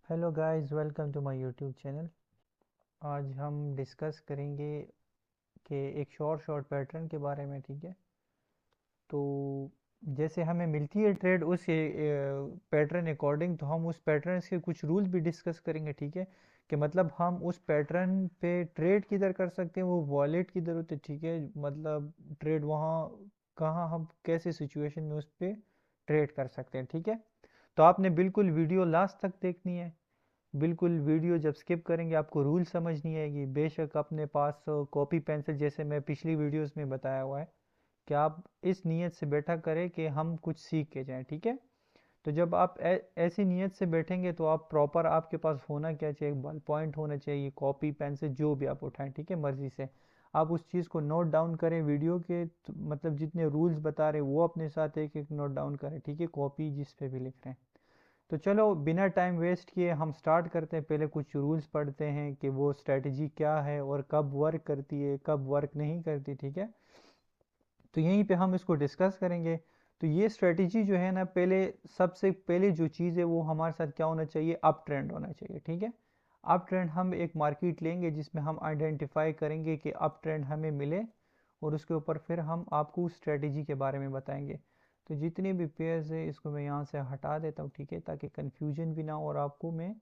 Hello guys, welcome to my YouTube channel. आज हम discuss करेंगे कि एक शॉर्ट पैटर्न के बारे में। ठीक है, तो जैसे हमें मिलती है ट्रेड उस पैटर्न अकॉर्डिंग, तो हम उस पैटर्न के कुछ रूल्स भी डिस्कस करेंगे। ठीक है, कि मतलब हम उस पैटर्न पे ट्रेड किधर कर सकते हैं, वो वॉलेट किधर होते हैं। ठीक है, मतलब ट्रेड वहाँ कहाँ, हम कैसे सिचुएशन में उस पे ट्रेड कर सकते हैं। ठीक है, तो आपने बिल्कुल वीडियो लास्ट तक देखनी है। बिल्कुल वीडियो जब स्किप करेंगे आपको रूल समझ नहीं आएगी। बेशक अपने पास कॉपी पेंसिल, जैसे मैं पिछली वीडियोस में बताया हुआ है, कि आप इस नीयत से बैठा करें कि हम कुछ सीख के जाएं। ठीक है, तो जब आप ऐसी नीयत से बैठेंगे तो आप प्रॉपर, आपके पास होना क्या चाहिए, बॉल पॉइंट होना चाहिए, कॉपी पेंसिल जो भी आप उठाएं। ठीक है, मर्जी से आप उस चीज़ को नोट डाउन करें। वीडियो के मतलब जितने रूल्स बता रहे हैं वो अपने साथ एक एक नोट डाउन करें। ठीक है, कॉपी जिस पे भी लिख रहे हैं। तो चलो बिना टाइम वेस्ट किए हम स्टार्ट करते हैं। पहले कुछ रूल्स पढ़ते हैं कि वो स्ट्रेटजी क्या है और कब वर्क करती है, कब वर्क नहीं करती। ठीक है, तो यहीं पे हम इसको डिस्कस करेंगे। तो ये स्ट्रेटजी जो है ना, पहले सबसे पहले जो चीज़ है वो हमारे साथ क्या होना चाहिए, अप ट्रेंड होना चाहिए। ठीक है, अप ट्रेंड हम एक मार्केट लेंगे जिसमें हम आइडेंटिफाई करेंगे कि अप ट्रेंड हमें मिले, और उसके ऊपर फिर हम आपको स्ट्रेटजी के बारे में बताएंगे। तो जितने भी पेयर्स है इसको मैं यहाँ से हटा देता हूँ। ठीक है, ताकि कन्फ्यूजन भी ना हो और आपको मैं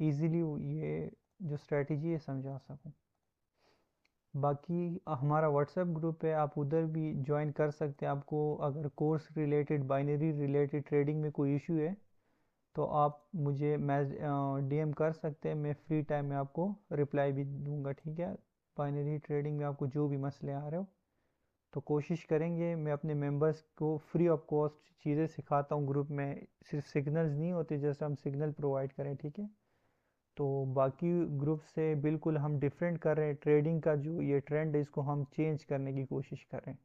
ईज़िली ये जो स्ट्रेटजी है समझा सकूँ। बाकी हमारा व्हाट्सएप ग्रुप है, आप उधर भी ज्वाइन कर सकते हैं। आपको अगर course related, binary related trading में कोई इशू है तो आप मुझे डीएम कर सकते हैं। मैं फ्री टाइम में आपको रिप्लाई भी दूंगा। ठीक है, बाइनरी ट्रेडिंग में आपको जो भी मसले आ रहे हो तो कोशिश करेंगे। मैं अपने मेंबर्स को फ्री ऑफ कॉस्ट चीज़ें सिखाता हूँ ग्रुप में। सिर्फ सिग्नल्स नहीं होते, जैसे हम सिग्नल प्रोवाइड करें। ठीक है, तो बाकी ग्रुप से बिल्कुल हम डिफरेंट कर रहे हैं। ट्रेडिंग का जो ये ट्रेंड है इसको हम चेंज करने की कोशिश कर रहे हैं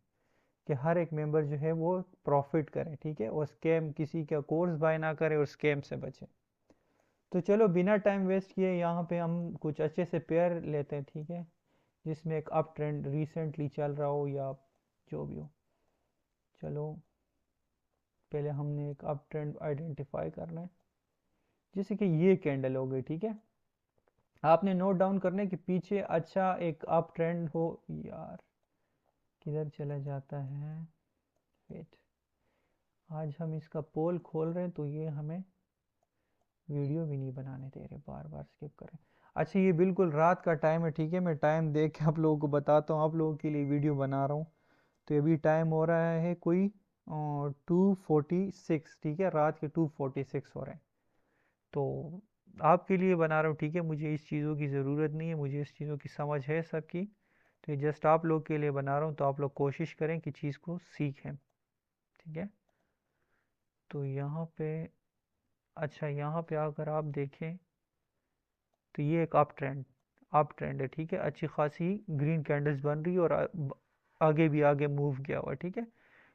कि हर एक मेंबर जो है वो प्रॉफिट करे। ठीक है, और स्कैम, किसी का कोर्स बाय ना करे और स्कैम से बचे। तो चलो बिना टाइम वेस्ट किए यहाँ पे हम कुछ अच्छे से पेयर लेते हैं। ठीक है, जिसमें एक अप ट्रेंड रिसेंटली चल रहा हो या जो भी हो। चलो पहले हमने एक अप ट्रेंड आइडेंटिफाई करना है, जैसे कि ये कैंडल हो गई। ठीक है, आपने नोट डाउन करने के पीछे अच्छा एक अप ट्रेंड हो। यार किधर चला जाता है, वेट। आज हम इसका पोल खोल रहे हैं तो ये हमें वीडियो भी नहीं बनाने दे रहे, बार बार स्किप कर रहे हैं। अच्छा, ये बिल्कुल रात का टाइम है। ठीक है, मैं टाइम देख के आप लोगों को बताता हूँ, आप लोगों के लिए वीडियो बना रहा हूँ। तो अभी टाइम हो रहा है कोई 2:46। ठीक है, रात के 2:46 हो रहे हैं। तो आपके लिए बना रहा हूँ। ठीक है, मुझे इस चीज़ों की ज़रूरत नहीं है, मुझे इस चीज़ों की समझ है सबकी। तो ये जस्ट आप लोग के लिए बना रहा हूँ, तो आप लोग कोशिश करें कि चीज़ को सीखें। ठीक है, तो यहाँ पे, अच्छा यहाँ पे अगर आप देखें तो ये एक अप ट्रेंड है। ठीक है, अच्छी खासी ग्रीन कैंडल्स बन रही है और आगे भी आगे मूव किया हुआ है। ठीक है,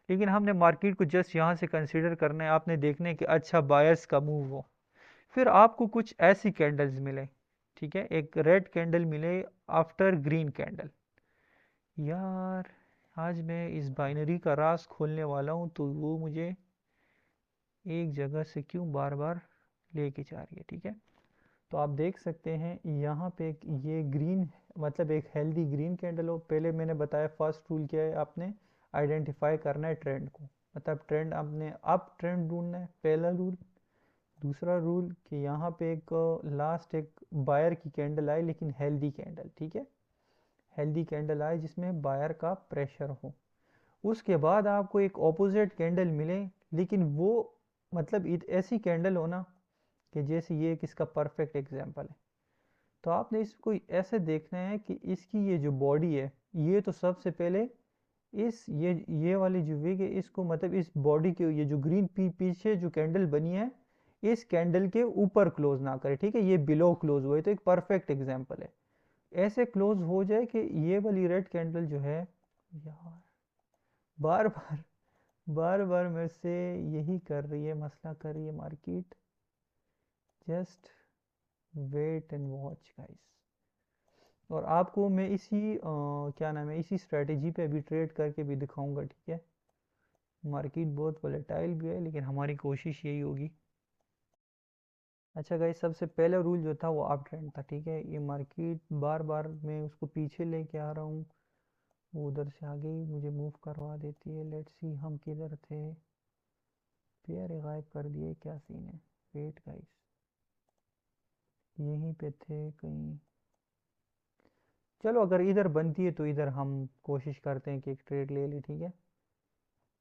लेकिन हमने मार्केट को जस्ट यहाँ से कंसिडर करना है। आपने देखना है कि अच्छा बायर्स का मूव हो, फिर आपको कुछ ऐसी कैंडल्स मिले। ठीक है, एक रेड कैंडल मिले आफ्टर ग्रीन कैंडल। यार आज मैं इस बाइनरी का राज खोलने वाला हूँ, तो वो मुझे एक जगह से क्यों बार बार लेके जा रही है। ठीक है, तो आप देख सकते हैं यहाँ पे ये ग्रीन, मतलब एक हेल्दी ग्रीन कैंडल हो। पहले मैंने बताया फर्स्ट रूल क्या है, आपने आइडेंटिफाई करना है ट्रेंड को, मतलब ट्रेंड, आपने अप ट्रेंड ढूंढना है, पहला रूल। दूसरा रूल कि यहाँ पे एक लास्ट एक बायर की कैंडल आए, लेकिन हेल्दी कैंडल। ठीक है, हेल्दी कैंडल आए जिसमें बायर का प्रेशर हो। उसके बाद आपको एक ऑपोजिट कैंडल मिले, लेकिन वो मतलब ऐसी कैंडल हो ना कि जैसे ये एक इसका परफेक्ट एग्जांपल है। तो आपने इसको ऐसे देखना है कि इसकी ये जो बॉडी है, ये तो सबसे पहले इस ये वाली जो विग है इसको, मतलब इस बॉडी के ये जो ग्रीन पीछे जो कैंडल बनी है, इस कैंडल के ऊपर क्लोज ना करे। ठीक है, ये बिलो क्लोज हुए तो एक परफेक्ट एग्जांपल है। ऐसे क्लोज हो जाए कि ये वाली रेड कैंडल जो है, यार बार बार बार बार मेरे से यही कर रही है, मसला कर रही है market. Just wait and watch guys. और आपको मैं इसी क्या नाम है, इसी स्ट्रेटेजी पे अभी ट्रेड करके भी दिखाऊंगा। ठीक है, मार्केट बहुत वोलेटाइल भी है, लेकिन हमारी कोशिश यही होगी। अच्छा गाइस, सबसे पहला रूल जो था वो अप ट्रेंड था, ठीक है। ये मार्केट बार बार मैं उसको पीछे लेके आ रहा हूँ, वो उधर से आगे ही मुझे मूव करवा देती है। लेट्स सी हम किधर थे, पेयर गायब कर दिए, क्या सीन है। वेट गाइस, यहीं पे थे कहीं। चलो अगर इधर बनती है तो इधर हम कोशिश करते हैं कि एक ट्रेड ले ले, ठीक है।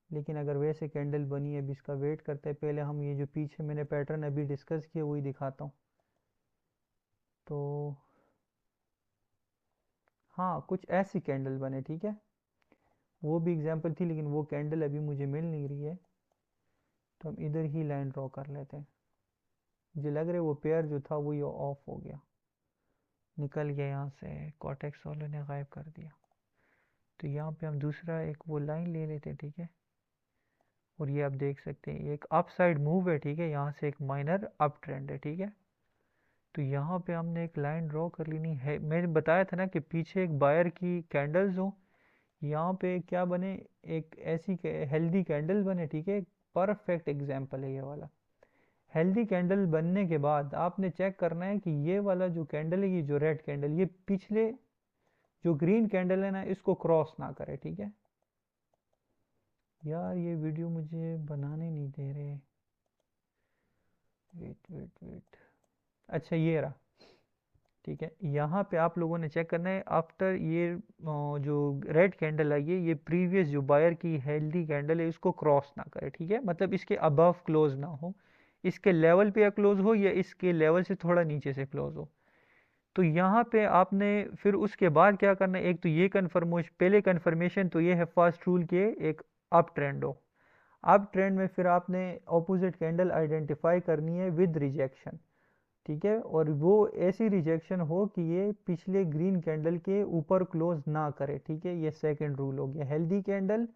लेकिन अगर वैसे कैंडल बनी है, अभी इसका वेट करते हैं। पहले हम ये जो पीछे मैंने पैटर्न अभी डिस्कस किया वही दिखाता हूँ। तो हाँ, कुछ ऐसी कैंडल बने, ठीक है। वो भी एग्जांपल थी, लेकिन वो कैंडल अभी मुझे मिल नहीं रही है, तो हम इधर ही लाइन ड्रॉ कर लेते हैं। मुझे लग रहा है वो पेयर जो था वो ये ऑफ हो गया, निकल गया यहाँ से, कॉटेक्स वाले ने गायब कर दिया। तो यहाँ पे हम दूसरा एक वो लाइन ले लेते हैं, ठीक है। और ये आप देख सकते हैं एक अप साइड मूव है, ठीक है। यहाँ से एक माइनर अप ट्रेंड है, ठीक है। तो यहाँ पे हमने एक लाइन ड्रॉ कर लेनी है। मैंने बताया था ना कि पीछे एक बायर की कैंडल्स हो, यहाँ पे क्या बने, एक ऐसी हेल्दी कैंडल बने, ठीक है। परफेक्ट एग्जाम्पल है ये वाला। हेल्दी कैंडल बनने के बाद आपने चेक करना है कि ये वाला जो कैंडल है, ये जो रेड कैंडल, ये पिछले जो ग्रीन कैंडल है ना, इसको क्रॉस ना करे, ठीक है। यार ये वीडियो मुझे बनाने नहीं दे रहे, वेट वेट वेट। अच्छा ये रहा, ठीक है। यहाँ पे आप लोगों ने चेक करना है आफ्टर ये जो रेड कैंडल आई है, ये प्रीवियस जो बायर की हेल्दी कैंडल है इसको क्रॉस ना करे, ठीक है। मतलब इसके अबव क्लोज ना हो, इसके लेवल पे या क्लोज हो, या इसके लेवल से थोड़ा नीचे से क्लोज हो। तो यहाँ पे आपने फिर उसके बाद क्या करना है, एक तो ये कन्फर्मेशन, पहले कन्फर्मेशन तो ये है फर्स्ट रूल के एक अप ट्रेंड हो। अप ट्रेंड में फिर आपने ऑपोजिट कैंडल आइडेंटिफाई करनी है विद रिजेक्शन, ठीक है। और वो ऐसी रिजेक्शन हो कि ये पिछले ग्रीन कैंडल के ऊपर क्लोज ना करे, ठीक है। ये सेकंड रूल हो गया। हेल्दी कैंडल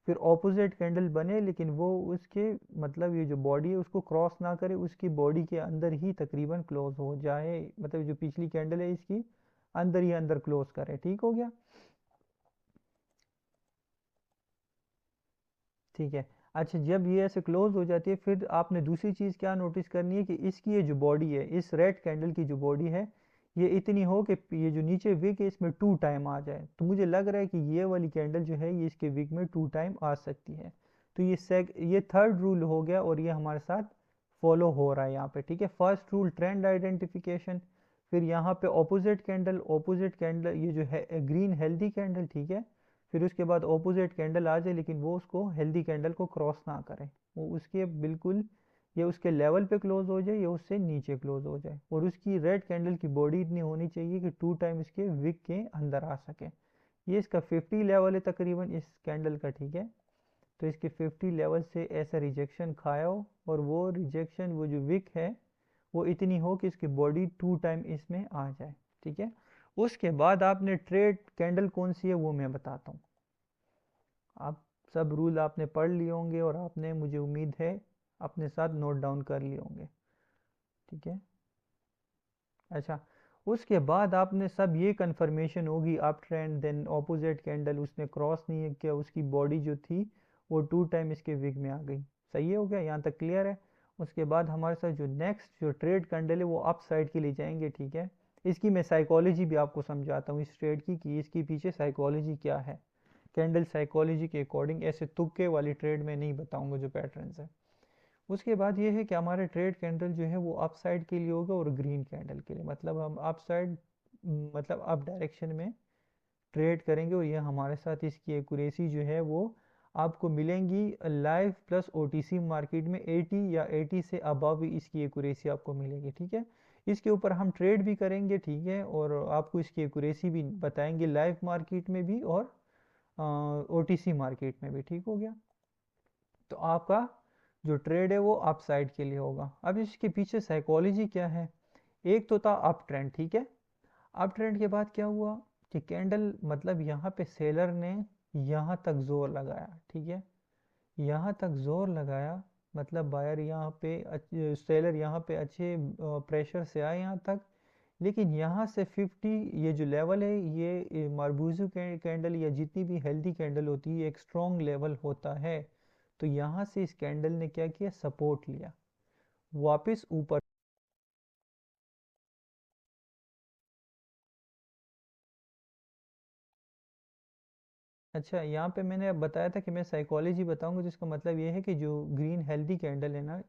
फिर ऑपोजिट कैंडल बने, लेकिन वो उसके मतलब ये जो बॉडी है उसको क्रॉस ना करे, उसकी बॉडी के अंदर ही तकरीबन क्लोज हो जाए, मतलब जो पिछली कैंडल है इसकी अंदर ही अंदर क्लोज करे, ठीक हो गया, ठीक है। अच्छा, जब ये ऐसे क्लोज हो जाती है, फिर आपने दूसरी चीज़ क्या नोटिस करनी है कि इसकी ये जो बॉडी है, इस रेड कैंडल की जो बॉडी है, ये इतनी हो कि ये जो नीचे विक है इसमें 2 टाइम आ जाए। तो मुझे लग रहा है कि ये वाली कैंडल जो है ये इसके विक में 2 टाइम आ सकती है। तो ये थर्ड रूल हो गया, और ये हमारे साथ फॉलो हो रहा है यहाँ पे, ठीक है। फर्स्ट रूल ट्रेंड आइडेंटिफिकेशन, फिर यहाँ पे ऑपोजिट कैंडल ये जो है ग्रीन हेल्दी कैंडल, ठीक है। फिर उसके बाद ऑपोजिट कैंडल आ जाए, लेकिन वो उसको हेल्दी कैंडल को क्रॉस ना करे, वो उसके बिल्कुल या उसके लेवल पे क्लोज हो जाए या उससे नीचे क्लोज हो जाए। और उसकी रेड कैंडल की बॉडी इतनी होनी चाहिए कि 2 टाइम इसके विक के अंदर आ सके। ये इसका 50 लेवल है तकरीबन इस कैंडल का, ठीक है। तो इसके 50 लेवल से ऐसा रिजेक्शन खाया हो, और वो रिजेक्शन वो जो विक है वो इतनी हो कि इसकी बॉडी 2 टाइम इसमें आ जाए, ठीक है। उसके बाद आपने ट्रेड कैंडल कौन सी है वो मैं बताता हूँ। आप सब रूल आपने पढ़ लिए होंगे, और आपने, मुझे उम्मीद है, अपने साथ नोट डाउन कर लिए होंगे, ठीक है। अच्छा, उसके बाद आपने सब ये कंफर्मेशन होगी up trend, then opposite candle उसने क्रॉस नहीं है किया, उसकी बॉडी जो थी वो 2 टाइम इसके विग में आ गई। सही हो गया, यहाँ तक क्लियर है। उसके बाद हमारे साथ जो नेक्स्ट जो ट्रेड कैंडल है वो अप साइड के लिए जाएंगे, ठीक है। इसकी मैं साइकोलॉजी भी आपको समझाता हूँ इस ट्रेड की, कि इसके पीछे साइकोलॉजी क्या है। कैंडल साइकोलॉजी के अकॉर्डिंग, ऐसे तुक्के वाली ट्रेड में नहीं बताऊंगा जो पैटर्न्स है। उसके बाद ये है कि हमारे ट्रेड कैंडल जो है वो अप साइड के लिए होगा और ग्रीन कैंडल के लिए, मतलब हम अप साइड मतलब अप डायरेक्शन में ट्रेड करेंगे। और ये हमारे साथ इसकी एक्यूरेसी जो है वो आपको मिलेंगी लाइव प्लस ओटीसी मार्केट में 80 या 80 से अबव इसकी एक्यूरेसी आपको मिलेगी, ठीक है। इसके ऊपर हम ट्रेड भी करेंगे, ठीक है, और आपको इसकी एक्यूरेसी भी बताएंगे लाइव मार्केट में भी और ओटीसी मार्केट में भी, ठीक हो गया। तो आपका जो ट्रेड है वो अप साइड के लिए होगा। अब इसके पीछे साइकोलॉजी क्या है, एक तो था अप ट्रेंड, ठीक है। अप ट्रेंड के बाद क्या हुआ कि कैंडल मतलब यहाँ पे सेलर ने यहाँ तक जोर लगाया, ठीक है। यहाँ तक जोर लगाया, मतलब बायर यहाँ पे सेलर यहाँ पे अच्छे प्रेशर से आए यहाँ तक। लेकिन यहाँ से 50 ये जो लेवल है, ये मार्बूजू कैंडल या जितनी भी हेल्दी कैंडल होती है एक स्ट्रॉन्ग लेवल होता है। तो यहाँ से इस कैंडल ने क्या किया, सपोर्ट लिया, वापस ऊपर अच्छा, यहाँ पे मैंने अब बताया था कि मैं साइकोलॉजी बताऊंगा, जिसका मतलब ये है कि जो ग्रीन हेल्दी कैंडल है ना,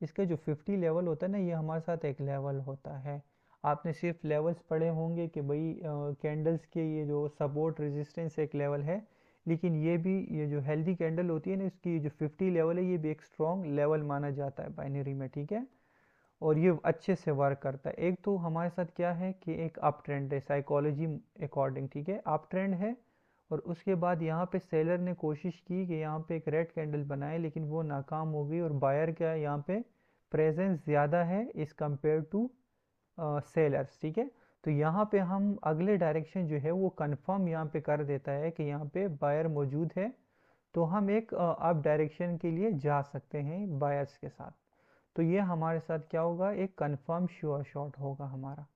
इसका जो 50 लेवल होता है ना, ये हमारे साथ एक लेवल होता है। आपने सिर्फ लेवल्स पढ़े होंगे कि भाई कैंडल्स के ये जो सपोर्ट रेजिस्टेंस एक लेवल है, लेकिन ये जो हेल्दी कैंडल होती है ना, इसकी जो 50 लेवल है, ये भी एक स्ट्रॉन्ग लेवल माना जाता है बाइनरी में, ठीक है। और ये अच्छे से वर्क करता है। एक तो हमारे साथ क्या है कि एक अप ट्रेंड है साइकोलॉजी अकॉर्डिंग, ठीक है, अप ट्रेंड है। और उसके बाद यहाँ पे सेलर ने कोशिश की कि यहाँ पे एक रेड कैंडल बनाए, लेकिन वो नाकाम हो गई, और बायर का यहाँ पे प्रेजेंस ज़्यादा है इस कंपेयर टू सेलर्स, ठीक है। तो यहाँ पे हम अगले डायरेक्शन जो है वो कंफर्म यहाँ पे कर देता है कि यहाँ पे बायर मौजूद है, तो हम एक अप डायरेक्शन के लिए जा सकते हैं बायर्स के साथ। तो ये हमारे साथ क्या होगा, एक कंफर्म श्योर शॉट होगा हमारा,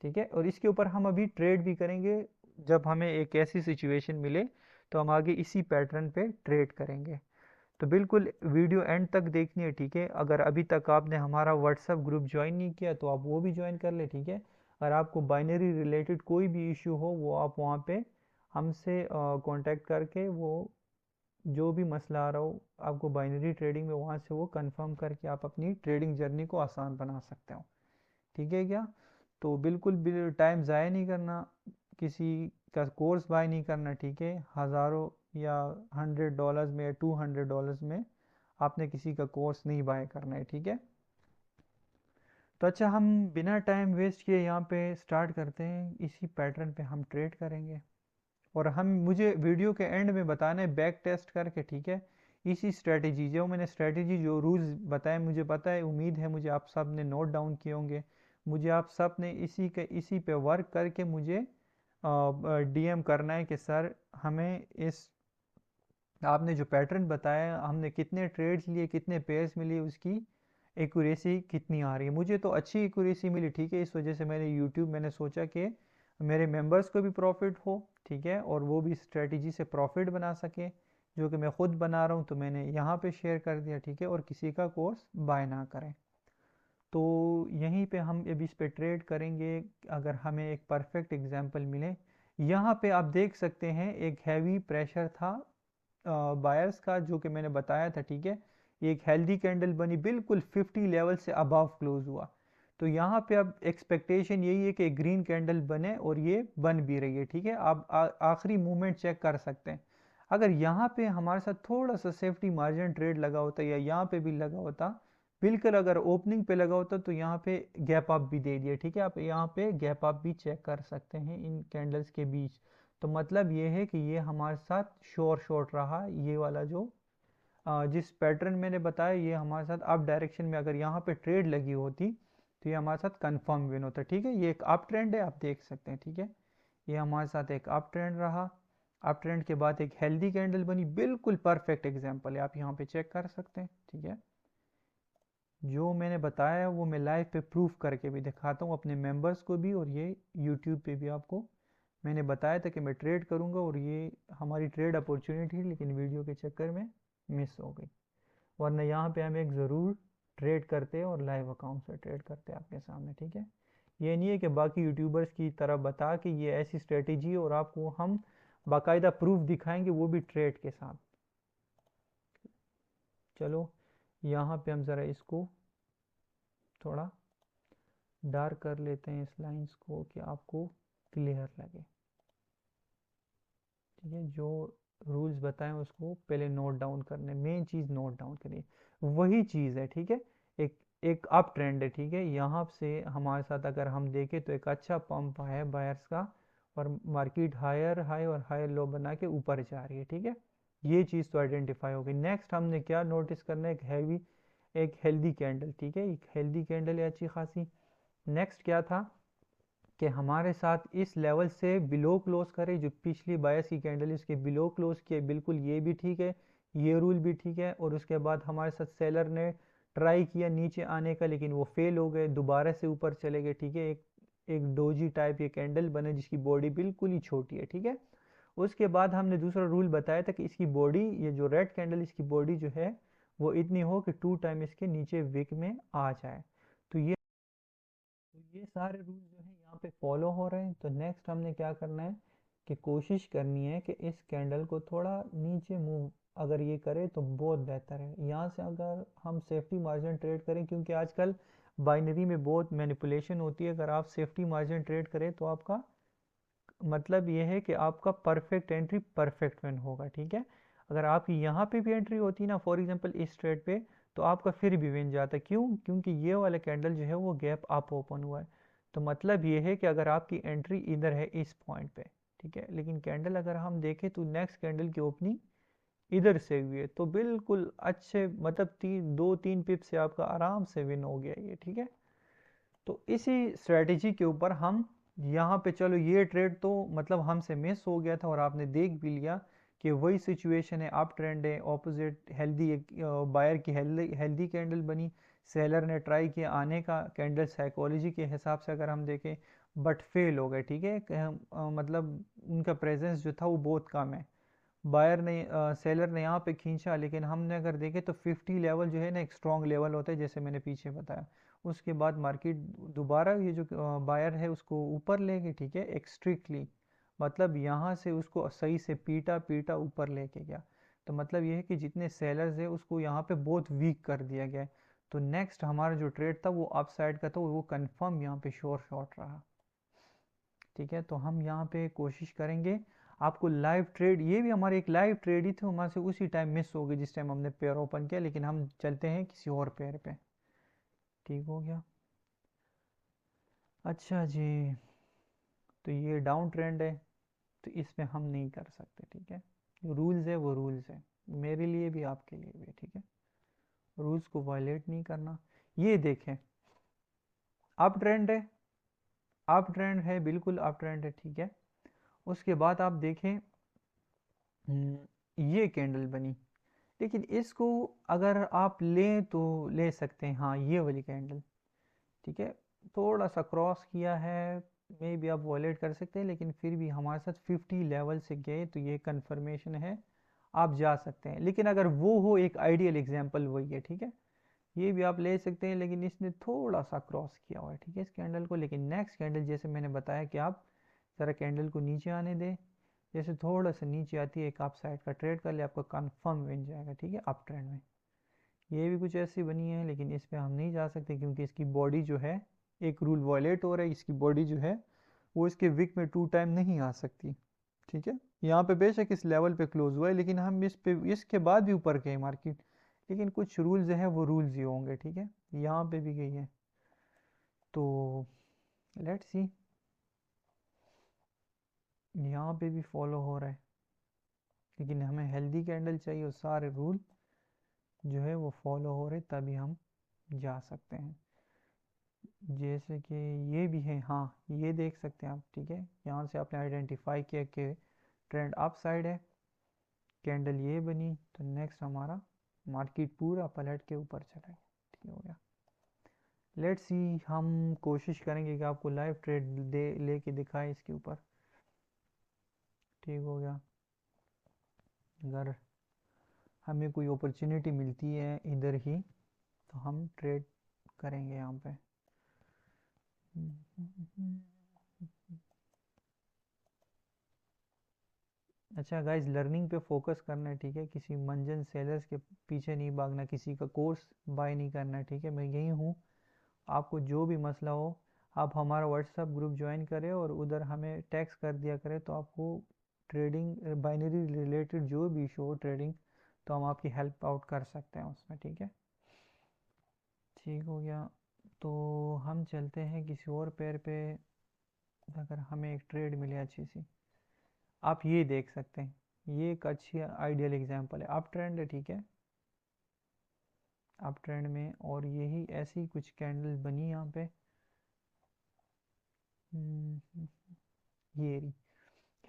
ठीक है। और इसके ऊपर हम अभी ट्रेड भी करेंगे, जब हमें एक ऐसी सिचुएशन मिले तो हम आगे इसी पैटर्न पे ट्रेड करेंगे। तो बिल्कुल वीडियो एंड तक देखनी है, ठीक है। अगर अभी तक आपने हमारा व्हाट्सएप ग्रुप ज्वाइन नहीं किया तो आप वो भी ज्वाइन कर ले, ठीक है। अगर आपको बाइनरी रिलेटेड कोई भी इशू हो, वो आप वहाँ पे हमसे कांटेक्ट करके, वो जो भी मसला आ रहा हो आपको बाइनरी ट्रेडिंग में, वहाँ से वो कंफर्म करके आप अपनी ट्रेडिंग जर्नी को आसान बना सकते हो, ठीक है क्या। तो बिल्कुल भी टाइम ज़ाया नहीं करना, किसी का कोर्स बाय नहीं करना, ठीक है। हज़ारों या $100 में या $200 में आपने किसी का कोर्स नहीं बाय करना है, ठीक है। तो अच्छा, हम बिना टाइम वेस्ट किए यहाँ पे स्टार्ट करते हैं, इसी पैटर्न पे हम ट्रेड करेंगे। और हम मुझे वीडियो के एंड में बताना है बैक टेस्ट करके, ठीक है। इसी स्ट्रेटेजी, जो मैंने स्ट्रेटेजी जो रूल्स बताए, मुझे पता है, उम्मीद है मुझे आप सब ने नोट डाउन किए होंगे। मुझे आप सब ने इसी पे वर्क करके मुझे डीएम करना है कि सर, हमें इस आपने जो पैटर्न बताया, हमने कितने ट्रेड्स लिए, कितने पेयर्स मिली, उसकी एक्यूरेसी कितनी आ रही है। मुझे तो अच्छी एक्यूरेसी मिली, ठीक है। इस वजह से मैंने सोचा कि मेरे मेंबर्स को भी प्रॉफिट हो, ठीक है, और वो भी स्ट्रेटजी से प्रॉफिट बना सके, जो कि मैं खुद बना रहा हूँ, तो मैंने यहाँ पे शेयर कर दिया, ठीक है। और किसी का कोर्स बाय ना करें। तो यहीं पे हम अभी इस पे ट्रेड करेंगे, अगर हमें एक परफेक्ट एग्जांपल मिले। यहाँ पे आप देख सकते हैं एक हैवी प्रेशर था बायर्स का, जो कि मैंने बताया था, ठीक है। ये एक हेल्दी कैंडल बनी, बिल्कुल 50 लेवल से अबव क्लोज हुआ। तो यहाँ पे अब एक्सपेक्टेशन यही है कि ग्रीन कैंडल बने, और ये बन भी रही है, ठीक है। आप आखिरी मूवमेंट चेक कर सकते हैं। अगर यहाँ पे हमारे साथ थोड़ा सा सेफ्टी मार्जिन ट्रेड लगा होता, या यहाँ पे भी लगा होता, बिल्कुल अगर ओपनिंग पे लगा होता, तो यहाँ पे गैप अप भी दे दिया, ठीक है। आप यहाँ पे गैप अप भी चेक कर सकते हैं इन कैंडल्स के बीच। तो मतलब ये है कि ये हमारे साथ श्योर शॉट रहा, ये वाला जो जिस पैटर्न मैंने बताया, ये हमारे साथ अप डायरेक्शन में अगर यहाँ पे ट्रेड लगी होती, तो ये हमारे साथ कंफर्म विन होता, ठीक है। ये एक अप ट्रेंड है, आप देख सकते हैं, ठीक है। ये हमारे साथ एक अप ट्रेंड रहा। अप ट्रेंड के बाद एक हेल्दी कैंडल बनी, बिल्कुल परफेक्ट एग्जांपल है, आप यहाँ पे चेक कर सकते हैं, ठीक है। जो मैंने बताया वो मैं लाइव पे प्रूफ करके भी दिखाता हूँ अपने मेंबर्स को भी, और ये यूट्यूब पे भी आपको मैंने बताया था कि मैं ट्रेड करूंगा, और ये हमारी ट्रेड अपॉर्चुनिटी, लेकिन वीडियो के चक्कर में मिस हो गई। वरना यहाँ पे हम एक ज़रूर ट्रेड करते और लाइव अकाउंट से ट्रेड करते आपके सामने, ठीक है। ये नहीं है कि बाकी यूट्यूबर्स की तरह बता कि ये ऐसी स्ट्रेटेजी है, और आपको हम बाकायदा प्रूफ दिखाएंगे, वो भी ट्रेड के साथ। चलो, यहाँ पे हम ज़रा इसको थोड़ा डार्क कर लेते हैं, इस लाइंस को, कि आपको क्लियर लगे, ठीक है। जो रूल्स बताएं उसको पहले नोट डाउन करने, मेन चीज़ नोट डाउन करिए, वही चीज़ है, ठीक है। एक एक अप ट्रेंड है, ठीक है। यहाँ से हमारे साथ अगर हम देखें तो एक अच्छा पंप आया है बायर्स का, और मार्केट हायर हाई और हायर लो बना के ऊपर जा रही है, ठीक है। ये चीज़ तो आइडेंटिफाई होगी। नेक्स्ट हमने क्या नोटिस करना है, एक हेल्दी कैंडल, ठीक है। एक हेल्दी कैंडल है अच्छी खासी। नेक्स्ट क्या था कि हमारे साथ इस लेवल से बिलो क्लोज करे, जो पिछली बायस की कैंडल इसके बिलो क्लोज किए, बिल्कुल ये भी ठीक है, ये रूल भी ठीक है। और उसके बाद हमारे साथ सेलर ने ट्राई किया नीचे आने का, लेकिन वो फेल हो गए, दोबारा से ऊपर चले गए, ठीक है। एक एक डोजी टाइप ये कैंडल बने, जिसकी बॉडी बिल्कुल ही छोटी है, ठीक है। उसके बाद हमने दूसरा रूल बताया था कि इसकी बॉडी, ये जो रेड कैंडल, इसकी बॉडी जो है वो इतनी हो कि 2 टाइम इसके नीचे विक में आ जाए। तो ये सारे रूल जो है यहाँ पे फॉलो हो रहे हैं। तो नेक्स्ट हमने क्या करना है कि कोशिश करनी है कि इस कैंडल को थोड़ा नीचे मूव अगर ये करे तो बहुत बेहतर है। यहाँ से अगर हम सेफ्टी मार्जिन ट्रेड करें, क्योंकि आजकल बाइनरी में बहुत मैनिपुलेशन होती है, अगर आप सेफ्टी मार्जिन ट्रेड करें तो आपका मतलब ये है कि आपका परफेक्ट एंट्री परफेक्ट विन होगा, ठीक है। अगर आपकी यहाँ पे भी एंट्री होती ना फॉर एग्जांपल इस ट्रेड पे, तो आपका फिर भी विन जाता है। क्यों? क्योंकि ये वाला कैंडल जो है वो गैप अप ओपन हुआ है। तो मतलब ये है कि अगर आपकी एंट्री इधर है इस पॉइंट पे, ठीक है, लेकिन कैंडल अगर हम देखें तो नेक्स्ट कैंडल की ओपनिंग इधर से हुई है, तो बिल्कुल अच्छे मतलब 2-3 पिप से आपका आराम से विन हो गया ये, ठीक है। तो इसी स्ट्रेटेजी के ऊपर हम यहाँ पे, चलो ये ट्रेड तो मतलब हमसे मिस हो गया था और आपने देख भी लिया कि वही सिचुएशन है, अप ट्रेंड है, ऑपोजिट हेल्दी बायर की हेल्दी कैंडल बनी, सेलर ने ट्राई किया आने का कैंडल साइकोलॉजी के हिसाब से अगर हम देखें, बट फेल हो गए, ठीक है। मतलब उनका प्रेजेंस जो था वो बहुत कम है। बायर ने सेलर ने यहाँ पे खींचा, लेकिन हमने अगर देखें तो 50 लेवल जो है ना एक स्ट्रॉन्ग लेवल होता है, जैसे मैंने पीछे बताया। उसके बाद मार्केट दोबारा ये जो बायर है उसको ऊपर ले गई, ठीक है, एक स्ट्रिक्टली मतलब यहाँ से उसको सही से पीटा पीटा ऊपर लेके गया। तो मतलब ये है कि जितने सेलर्स है उसको यहाँ पे बहुत वीक कर दिया गया है। तो नेक्स्ट हमारा जो ट्रेड था वो अप साइड का था, वो कंफर्म यहाँ पे श्योर शॉट रहा, ठीक है। तो हम यहाँ पे कोशिश करेंगे आपको लाइव ट्रेड, ये भी हमारे एक लाइव ट्रेड ही थे, हमारे से उसी टाइम मिस हो गई जिस टाइम हमने पेयर ओपन किया, लेकिन हम चलते हैं किसी और पेयर पे, ठीक हो गया। अच्छा जी, तो ये डाउन ट्रेंड है, तो इसमें हम नहीं कर सकते, ठीक है। जो रूल्स है वो रूल्स है, मेरे लिए भी आपके लिए भी, ठीक है। रूल्स को वायलेट नहीं करना। ये देखें अप ट्रेंड है, अप ट्रेंड है, बिल्कुल अप ट्रेंड है, ठीक है। उसके बाद आप देखें ये कैंडल बनी, लेकिन इसको अगर आप लें तो ले सकते हैं, हाँ ये वाली कैंडल, ठीक है। थोड़ा सा क्रॉस किया है, मे भी आप वॉलेट कर सकते हैं, लेकिन फिर भी हमारे साथ 50 लेवल से गए तो ये कंफर्मेशन है, आप जा सकते हैं। लेकिन अगर वो हो, एक आइडियल एग्जांपल वही है, ठीक है। ये भी आप ले सकते हैं, लेकिन इसने थोड़ा सा क्रॉस किया हुआ है, ठीक है, इस कैंडल को। लेकिन नेक्स्ट कैंडल जैसे मैंने बताया कि आप ज़रा कैंडल को नीचे आने दें, जैसे थोड़ा सा नीचे आती है एक आप साइड का ट्रेड कर ले, आपका कंफर्म बन जाएगा, ठीक है, अप ट्रेंड में। ये भी कुछ ऐसी बनी है, लेकिन इस पे हम नहीं जा सकते क्योंकि इसकी बॉडी जो है, एक रूल वायलेट हो रहा है, इसकी बॉडी जो है वो इसके विक में 2 टाइम नहीं आ सकती, ठीक है। यहाँ पे बेशक इस लेवल पे क्लोज हुआ है, लेकिन हम इस पे इसके बाद भी ऊपर गए मार्केट, लेकिन कुछ रूल्स हैं वो रूल्स ही होंगे, ठीक है। यहाँ पे भी गई है, तो लेट्स सी, यहाँ पे भी फॉलो हो रहा है, लेकिन हमें हेल्दी कैंडल चाहिए और सारे रूल जो है वो फॉलो हो रहे, तभी हम जा सकते हैं। जैसे कि ये भी है, हाँ ये देख सकते हैं आप, ठीक है। यहाँ से आपने आइडेंटिफाई किया कि ट्रेंड अप साइड है, कैंडल ये बनी, तो नेक्स्ट हमारा मार्केट पूरा पलट के ऊपर चला गया, ठीक हो गया। लेट्स सी, हम कोशिश करेंगे कि आपको लाइव ट्रेड दे लेके दिखाएं इसके ऊपर, ठीक हो गया। अगर हमें कोई अपॉर्चुनिटी मिलती है इधर ही तो हम ट्रेड करेंगे यहाँ पे। अच्छा गाइस, लर्निंग पे फोकस करना है, ठीक है, किसी मंजन सेलर्स के पीछे नहीं भागना, किसी का कोर्स बाय नहीं करना है, ठीक है। मैं यही हूँ, आपको जो भी मसला हो आप हमारा व्हाट्सएप ग्रुप ज्वाइन करें और उधर हमें टैक्स कर दिया करें, तो आपको ट्रेडिंग बाइनरी रिलेटेड जो भी इशू हो ट्रेडिंग, तो हम आपकी हेल्प आउट कर सकते हैं उसमें, ठीक है, ठीक हो गया। तो हम चलते हैं किसी और पेयर पे, अगर हमें एक ट्रेड मिले अच्छी सी। आप ये देख सकते हैं, ये एक अच्छी आइडियल एग्जांपल है, अप ट्रेंड है, ठीक है, अप ट्रेंड में, और यही ऐसी कुछ कैंडल बनी यहाँ पे। ये रही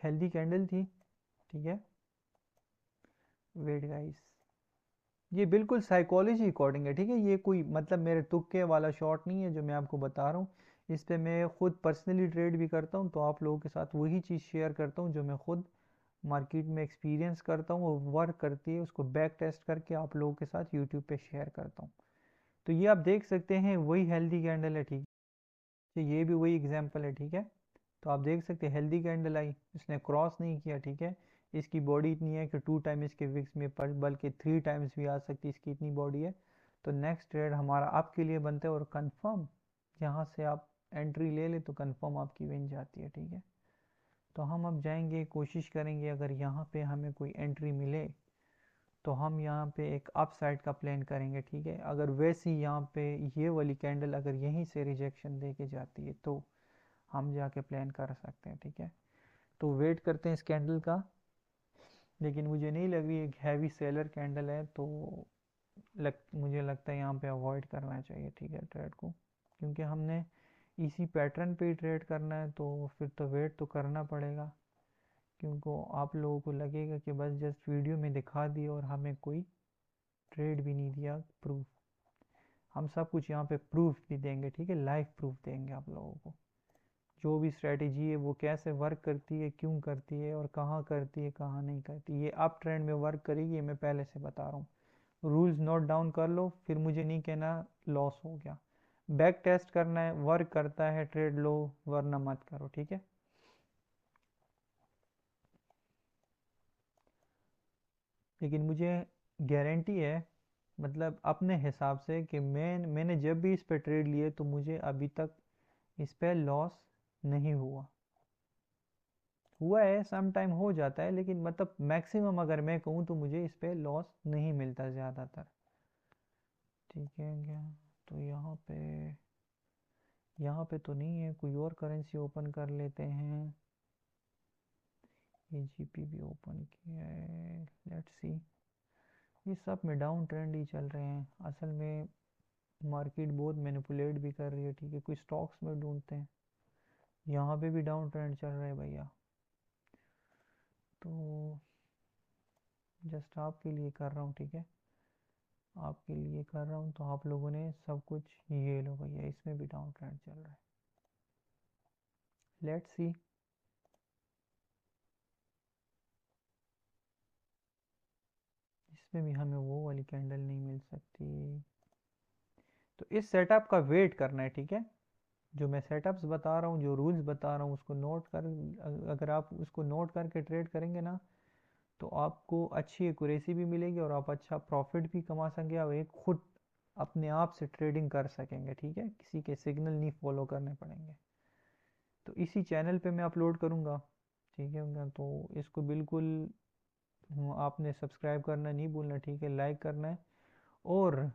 हेल्दी कैंडल थी, ठीक है। वेट गाइस, ये बिल्कुल साइकोलॉजी अकॉर्डिंग है, ठीक है, ये कोई मतलब मेरे तुक्के वाला शॉट नहीं है जो मैं आपको बता रहा हूँ। इस पे मैं खुद पर्सनली ट्रेड भी करता हूँ, तो आप लोगों के साथ वही चीज़ शेयर करता हूँ जो मैं खुद मार्केट में एक्सपीरियंस करता हूँ, वो वर्क करती है, उसको बैक टेस्ट करके आप लोगों के साथ यूट्यूब पे शेयर करता हूँ। तो ये आप देख सकते हैं वही हेल्दी कैंडल है, ठीक है, ये भी वही एग्जांपल है, ठीक है। तो आप देख सकते हैं हेल्दी कैंडल आई, इसने क्रॉस नहीं किया, ठीक है। इसकी बॉडी इतनी है कि 2 टाइम इसके विक्स में बल्कि 3 टाइम्स भी आ सकती है, इसकी इतनी बॉडी है। तो नेक्स्ट ट्रेड हमारा आपके लिए बनता है और कंफर्म, यहाँ से आप एंट्री ले ले तो कंफर्म आपकी विन जाती है, ठीक है। तो हम अब जाएंगे, कोशिश करेंगे अगर यहाँ पे हमें कोई एंट्री मिले तो हम यहाँ पे एक अप साइड का प्लान करेंगे, ठीक है। अगर वैसी यहाँ पे ये वाली कैंडल अगर यहीं से रिजेक्शन दे के जाती है तो हम जाके प्लान कर सकते हैं, ठीक है। तो वेट करते हैं इस कैंडल का, लेकिन मुझे नहीं लग रही एक हैवी सेलर कैंडल है, तो मुझे लगता है यहाँ पे अवॉइड करना चाहिए, ठीक है, ट्रेड को। क्योंकि हमने इसी पैटर्न पे ही ट्रेड करना है तो फिर तो वेट तो करना पड़ेगा, क्योंकि आप लोगों को लगेगा कि बस जस्ट वीडियो में दिखा दिया और हमें कोई ट्रेड भी नहीं दिया प्रूफ। हम सब कुछ यहाँ पे प्रूफ भी देंगे, ठीक है, लाइव प्रूफ देंगे आप लोगों को। जो भी स्ट्रेटेजी है वो कैसे वर्क करती है, क्यों करती है और कहाँ करती है, कहाँ नहीं करती। ये अप ट्रेंड में वर्क करेगी, ये मैं पहले से बता रहा हूँ। रूल्स नोट डाउन कर लो, फिर मुझे नहीं कहना लॉस हो गया। बैक टेस्ट करना है, वर्क करता है ट्रेड लो, वरना मत करो, ठीक है। लेकिन मुझे गारंटी है, मतलब अपने हिसाब से, कि मैंने जब भी इस पे ट्रेड लिए तो मुझे अभी तक इस पे लॉस नहीं हुआ। हुआ है सम टाइम हो जाता है, लेकिन मतलब मैक्सिमम अगर मैं कहूँ तो मुझे इस पे लॉस नहीं मिलता ज़्यादातर, ठीक है क्या। तो यहाँ पे तो नहीं है, कोई और करेंसी ओपन कर लेते हैं। ये जीपी भी ओपन किया है, लेट्स सी। ये सब में डाउन ट्रेंड ही चल रहे हैं असल में, मार्केट बहुत मैनिपुलेट भी कर रही है, ठीक है। कोई स्टॉक्स में ढूंढते हैं, यहाँ पे भी डाउन ट्रेंड चल रहा है भैया। तो जस्ट आपके लिए कर रहा हूँ, ठीक है, आपके लिए कर रहा हूँ। तो आप लोगों ने सब कुछ, ये लो भैया, इसमें भी डाउन ट्रेंड चल रहा है, लेट्स सी। इसमें भी हमें वो वाली कैंडल नहीं मिल सकती। तो इस सेटअप का वेट करना है, ठीक है। जो मैं सेटअप्स बता रहा हूँ, जो रूल्स बता रहा हूँ, उसको नोट कर, अगर आप उसको नोट करके ट्रेड करेंगे ना तो आपको अच्छी एक्यूरेसी भी मिलेगी और आप अच्छा प्रॉफिट भी कमा सकेंगे और एक खुद अपने आप से ट्रेडिंग कर सकेंगे, ठीक है, किसी के सिग्नल नहीं फॉलो करने पड़ेंगे। तो इसी चैनल पे मैं अपलोड करूँगा, ठीक है भैया। तो इसको बिल्कुल आपने सब्सक्राइब करना नहीं भूलना, ठीक है, लाइक करना है और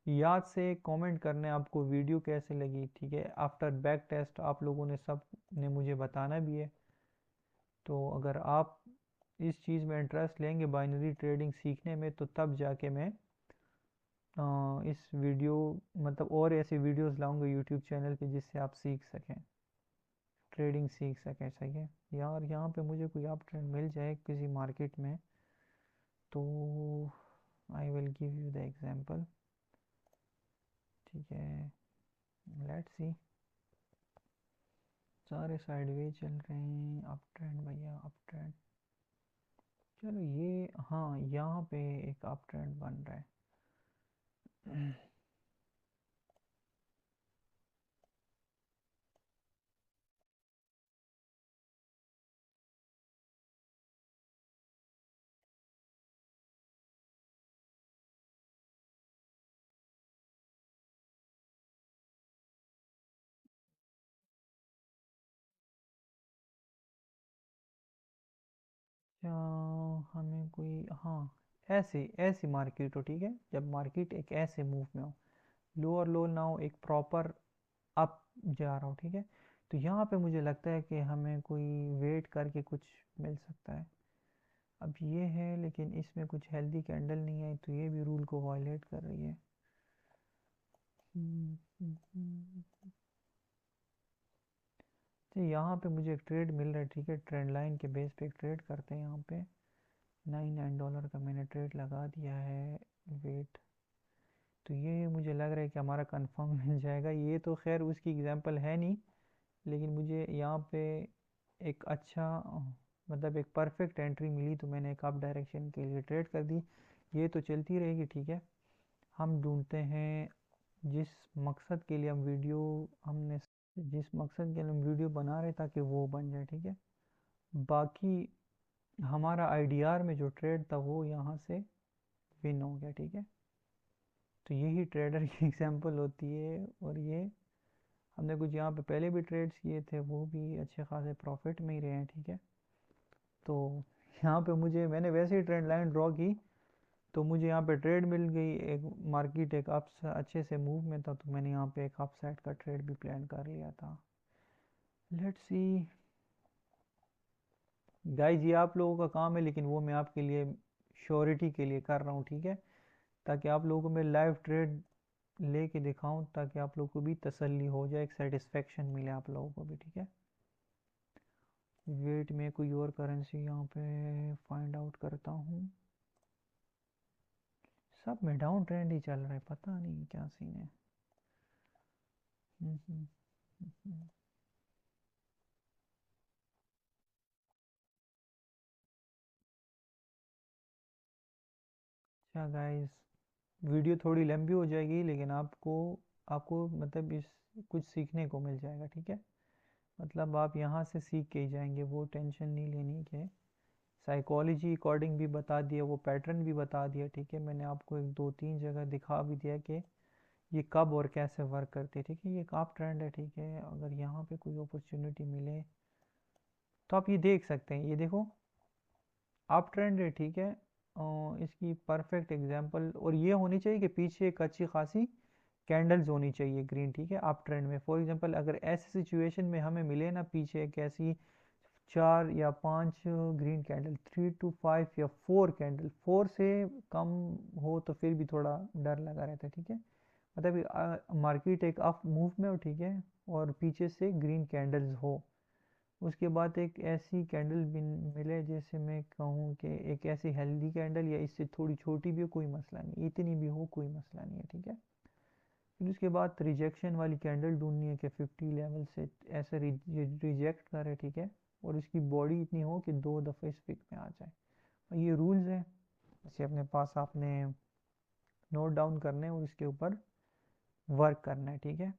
याद से कमेंट करना है आपको वीडियो कैसे लगी, ठीक है। आफ्टर बैक टेस्ट आप लोगों ने सब ने मुझे बताना भी है। तो अगर आप इस चीज़ में इंटरेस्ट लेंगे बाइनरी ट्रेडिंग सीखने में, तो तब जाके मैं इस वीडियो, मतलब और ऐसे वीडियोस लाऊंगा यूट्यूब चैनल पे जिससे आप सीख सकें, ट्रेडिंग सीख सकें, सही है यार। यहाँ पे मुझे कोई अप ट्रेंड मिल जाए किसी मार्केट में तो I will give you the example, ठीक है। लेट्स सी, सारे साइडवेज चल रहे हैं, अप ट्रेंड भैया, अप ट्रेंड। चलो ये, हाँ, यहाँ पे एक अप ट्रेंड बन रहा है। या हमें कोई, हाँ, ऐसी ऐसी मार्केट हो, ठीक है, जब मार्केट एक ऐसे मूव में हो, लोअर लो ना हो, एक प्रॉपर अप जा रहा हो, ठीक है। तो यहाँ पे मुझे लगता है कि हमें कोई वेट करके कुछ मिल सकता है। अब ये है, लेकिन इसमें कुछ हेल्दी कैंडल नहीं है, तो ये भी रूल को वायलेट कर रही है। तो यहाँ पे मुझे एक ट्रेड मिल रहा है, ठीक है, ट्रेंड लाइन के बेस पे एक ट्रेड करते हैं यहाँ पे। $99 का मैंने ट्रेड लगा दिया है, वेट। तो ये मुझे लग रहा है कि हमारा कंफर्म मिल जाएगा। ये तो खैर उसकी एग्जांपल है नहीं, लेकिन मुझे यहाँ पे एक अच्छा, मतलब एक परफेक्ट एंट्री मिली, तो मैंने एक अप डायरेक्शन के लिए ट्रेड कर दी। ये तो चलती रहेगी, ठीक है। हम ढूंढते हैं जिस मकसद के लिए हम वीडियो हमने जिस मकसद के लिए हम वीडियो बना रहे ताकि वो बन जाए, ठीक है। बाकी हमारा आईडीआर में जो ट्रेड था वो यहाँ से विन हो गया, ठीक है। तो यही ट्रेडर की एग्जांपल होती है। और ये हमने कुछ यहाँ पे पहले भी ट्रेड्स किए थे, वो भी अच्छे खासे प्रॉफिट में ही रहे हैं, ठीक है। तो यहाँ पे मैंने वैसे ही ट्रेंड लाइन ड्रॉ की, तो मुझे यहाँ पे ट्रेड मिल गई। एक मार्केट एक अप अच्छे से मूव में था, तो मैंने यहाँ पे एक अप साइड का ट्रेड भी प्लान कर लिया था। लेट्स सी गाइज, ये आप लोगों का काम है, लेकिन वो मैं आपके लिए श्योरिटी के लिए कर रहा हूँ, ठीक है। ताकि आप लोगों को मैं लाइव ट्रेड लेके दिखाऊं, ताकि आप लोगों को भी तसल्ली हो जाए, एक सेटिस्फेक्शन मिले आप लोगों को भी, ठीक है। वेट में कोई और करेंसी यहाँ पे फाइंड आउट करता हूँ। सब में डाउन ट्रेंड ही चल रहा है, पता नहीं क्या सीन है। हम्म, हम्म, हम्म। अच्छा गाइस, वीडियो थोड़ी लंबी हो जाएगी, लेकिन आपको आपको मतलब इस कुछ सीखने को मिल जाएगा, ठीक है। मतलब आप यहाँ से सीख के ही जाएंगे, वो टेंशन नहीं लेनी कि साइकोलॉजी अकॉर्डिंग भी बता दिया, वो पैटर्न भी बता दिया, ठीक है। मैंने आपको एक दो तीन जगह दिखा भी दिया कि ये कब और कैसे वर्क करती है, ठीक है। ये एक आप ट्रेंड है, ठीक है। अगर यहाँ पे कोई अपॉर्चुनिटी मिले तो आप ये देख सकते हैं, ये देखो आप ट्रेंड है, ठीक है। इसकी परफेक्ट एग्जांपल और ये होनी चाहिए कि पीछे एक अच्छी खासी कैंडल्स होनी चाहिए ग्रीन, ठीक है। आप ट्रेंड में फॉर एग्जांपल अगर ऐसी सिचुएशन में हमें मिले ना पीछे एक ऐसी 4 या 5 ग्रीन कैंडल, 3 to 5 या 4 कैंडल, 4 से कम हो तो फिर भी थोड़ा डर लगा रहता है, ठीक है। मतलब मार्केट एक अप मूव में हो, ठीक है, और पीछे से ग्रीन कैंडल्स हो, उसके बाद एक ऐसी कैंडल मिले जैसे मैं कहूँ कि एक ऐसी हेल्दी कैंडल, या इससे थोड़ी छोटी भी हो कोई मसला नहीं, इतनी भी हो कोई मसला नहीं है, ठीक है। फिर उसके बाद रिजेक्शन वाली कैंडल ढूंढनी है कि 50 लेवल से ऐसे रिजेक्ट करे, ठीक है। और इसकी बॉडी इतनी हो कि 2 दफ़े इस पिक में आ जाए। और ये रूल्स हैं, इसे अपने पास आपने नोट डाउन करने हैं और इसके ऊपर वर्क करना है, ठीक है।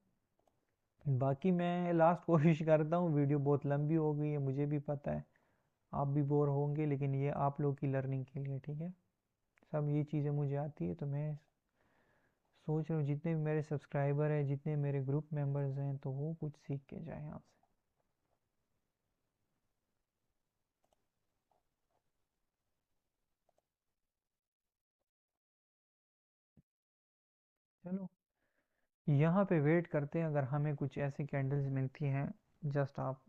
बाकी मैं लास्ट कोशिश करता हूँ, वीडियो बहुत लंबी हो गई है मुझे भी पता है, आप भी बोर होंगे, लेकिन ये आप लोग की लर्निंग के लिए, ठीक है। सब ये चीज़ें मुझे आती है, तो मैं सोच रहा हूँ जितने भी मेरे सब्सक्राइबर हैं, जितने मेरे ग्रुप मेंबर्स हैं, तो वो कुछ सीख के जाए यहाँ से। चलो यहाँ पे वेट करते हैं, अगर हमें कुछ ऐसी कैंडल्स मिलती हैं, जस्ट आप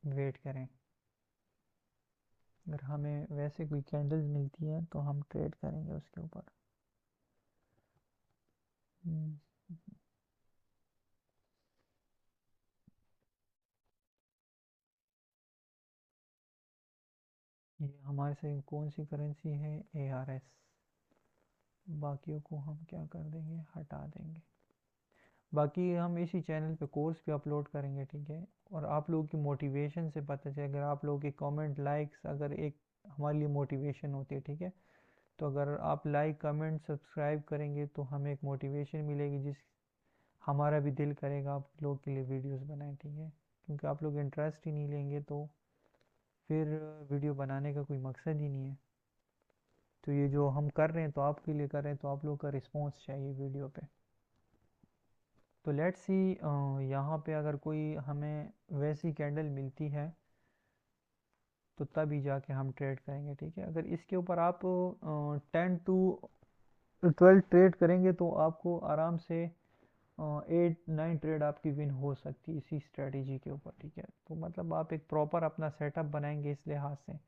वेट करें। अगर हमें वैसे कोई कैंडल्स मिलती हैं तो हम ट्रेड करेंगे उसके ऊपर। हम्म, ये हमारे से कौन सी करेंसी है, ARS। बाकियों को हम क्या कर देंगे, हटा देंगे। बाकी हम इसी चैनल पे कोर्स भी अपलोड करेंगे, ठीक है। और आप लोगों की मोटिवेशन से पता चले, अगर आप लोगों के कमेंट लाइक्स अगर एक हमारे लिए मोटिवेशन होती है, ठीक है। तो अगर आप लाइक कमेंट सब्सक्राइब करेंगे तो हमें एक मोटिवेशन मिलेगी, जिस हमारा भी दिल करेगा आप लोग के लिए वीडियोस बनाएं, ठीक है। क्योंकि आप लोग इंटरेस्ट ही नहीं लेंगे तो फिर वीडियो बनाने का कोई मकसद ही नहीं है। तो ये जो हम कर रहे हैं तो आपके लिए कर रहे हैं, तो आप लोग का रिस्पॉन्स चाहिए वीडियो पे। तो लेट्स सी यहाँ पे अगर कोई हमें वैसी कैंडल मिलती है तो तभी जाके हम ट्रेड करेंगे, ठीक है। अगर इसके ऊपर आप 10 to 12 ट्रेड करेंगे तो आपको आराम से 8 9 ट्रेड आपकी विन हो सकती है इसी स्ट्रेटजी के ऊपर, ठीक है। तो मतलब आप एक प्रॉपर अपना सेटअप बनाएंगे इस लिहाज से।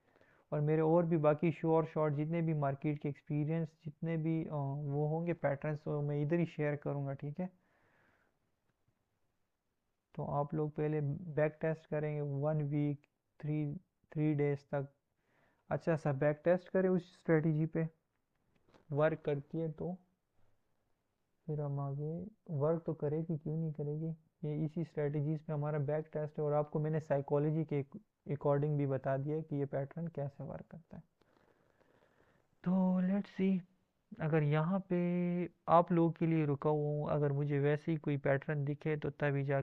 और मेरे और भी बाकी शो और शॉर्ट जितने भी मार्केट के एक्सपीरियंस जितने भी वो होंगे पैटर्न्स, तो मैं इधर ही शेयर करूँगा, ठीक है। तो आप लोग पहले बैक टेस्ट करेंगे 1 वीक, 3 3 डेज तक अच्छा सा बैक टेस्ट करें उस स्ट्रेटजी पे, वर्क करती है तो फिर हम आगे। वर्क तो करेगी, क्यों नहीं करेगी। ये इसी स्ट्रेटजीज पे हमारा बैक टेस्ट है, और आपको मैंने साइकोलॉजी के अकॉर्डिंग भी बता दिया है कि ये पैटर्न कैसे वर्क करता है। तो लेट्स सी, अगर यहाँ पे आप लोगों के लिए रुका हुआ हूँ, अगर मुझे वैसे ही कोई पैटर्न दिखे तो तभी जा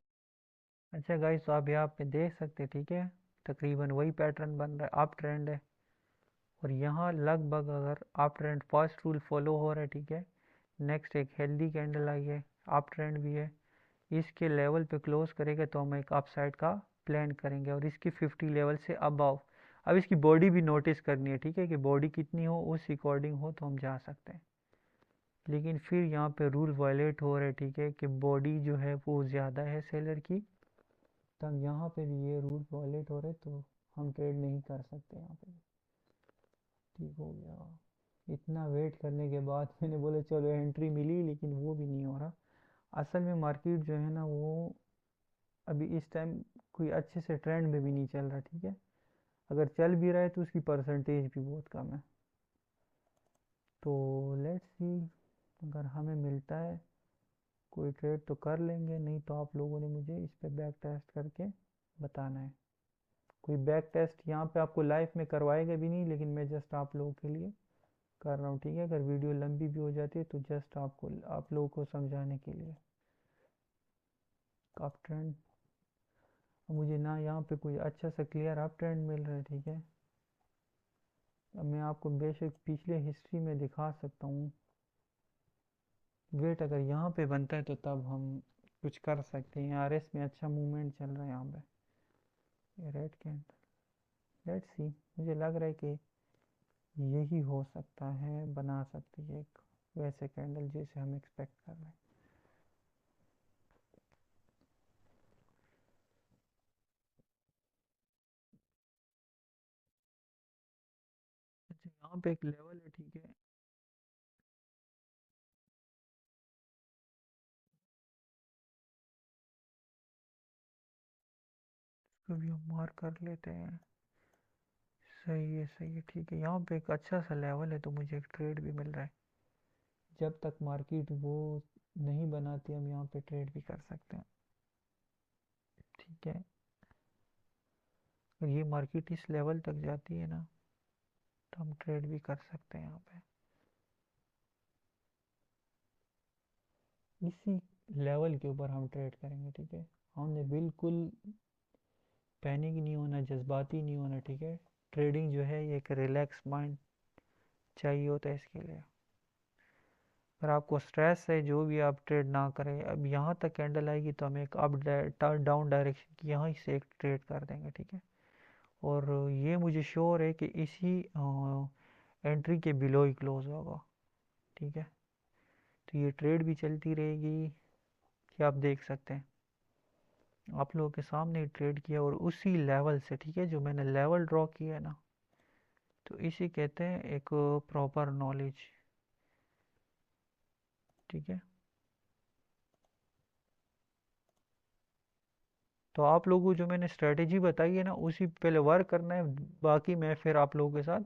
अच्छा गाइस, तो आप यहाँ पे देख सकते हैं, ठीक है, तकरीबन वही पैटर्न बन रहा है, अप ट्रेंड है। और यहाँ लगभग अगर up trend first rule follow हो रहा है, ठीक है, नेक्स्ट एक हेल्दी कैंडल आई है, अप ट्रेंड भी है, इसके लेवल पे क्लोज करेगा तो हम एक अप साइड का प्लान करेंगे, और इसकी 50 लेवल से अबव। अब इसकी बॉडी भी नोटिस करनी है, ठीक है, कि बॉडी कितनी हो उस अकॉर्डिंग हो तो हम जा सकते हैं। लेकिन फिर यहाँ पे रूल वायलेट हो रहा है, ठीक है, कि बॉडी जो है वो ज़्यादा है सेलर की, तब यहाँ पे भी ये रूल वायलेट हो रहे तो हम ट्रेड नहीं कर सकते यहाँ पे। ठीक हो गया। इतना वेट करने के बाद मैंने बोला चलो एंट्री मिली, लेकिन वो भी नहीं हो रहा। असल में मार्केट जो है ना वो अभी इस टाइम कोई अच्छे से ट्रेंड में भी नहीं चल रहा, ठीक है। अगर चल भी रहा है तो उसकी परसेंटेज भी बहुत कम है। तो लेट्स सी, अगर हमें मिलता है कोई ट्रेड तो कर लेंगे, नहीं तो आप लोगों ने मुझे इस पे बैक टेस्ट करके बताना है। कोई बैक टेस्ट यहाँ पे आपको लाइफ में करवाएगा भी नहीं, लेकिन मैं जस्ट आप लोगों के लिए कर रहा हूँ, ठीक है। अगर वीडियो लंबी भी हो जाती है तो जस्ट आपको आप लोगों को समझाने के लिए। अप ट्रेंड, मुझे ना यहाँ पे कोई अच्छा सा क्लियर अप ट्रेंड मिल रहा है, ठीक है। अब मैं आपको बेशक पिछले हिस्ट्री में दिखा सकता हूँ। वेट अगर यहाँ पे बनता है तो तब हम कुछ कर सकते हैं। आरएस में अच्छा मूवमेंट चल रहा है यहाँ पे, रेड कैंडल। लेट्स सी, मुझे लग रहा है कि यही हो सकता है, बना सकती है एक वैसे कैंडल जैसे हम एक्सपेक्ट कर रहे हैं। अच्छा, यहाँ पे एक लेवल है, ठीक है। इसको भी हम मार्क कर लेते हैं। सही है, सही है, ठीक है। यहाँ पे एक अच्छा सा लेवल है तो मुझे एक ट्रेड भी मिल रहा है। जब तक मार्केट वो नहीं बनाती हम यहाँ पे ट्रेड भी कर सकते हैं, ठीक है। और ये मार्केट इस लेवल तक जाती है ना तो हम ट्रेड भी कर सकते हैं यहाँ पे। इसी लेवल के ऊपर हम ट्रेड करेंगे, ठीक है। हमने बिल्कुल पैनिक नहीं होना, जज्बाती नहीं होना, ठीक है। ट्रेडिंग जो है ये एक रिलैक्स माइंड चाहिए होता है इसके लिए। अगर आपको स्ट्रेस है जो भी आप ट्रेड ना करें, अब यहाँ तक कैंडल आएगी तो हम एक अप डाउन डायरेक्शन की यहाँ से एक ट्रेड कर देंगे, ठीक है। और ये मुझे श्योर है कि इसी एंट्री के बिलो ही क्लोज होगा, ठीक है। तो ये ट्रेड भी चलती रहेगी, कि आप देख सकते हैं आप लोगों के सामने ट्रेड किया और उसी लेवल से, ठीक है, जो मैंने लेवल ड्रॉ किया है ना, तो इसी कहते हैं एक प्रॉपर नॉलेज, ठीक है। तो आप लोगों को जो मैंने स्ट्रेटेजी बताई है ना उसी पे पहले वर्क करना है, बाकी मैं फिर आप लोगों के साथ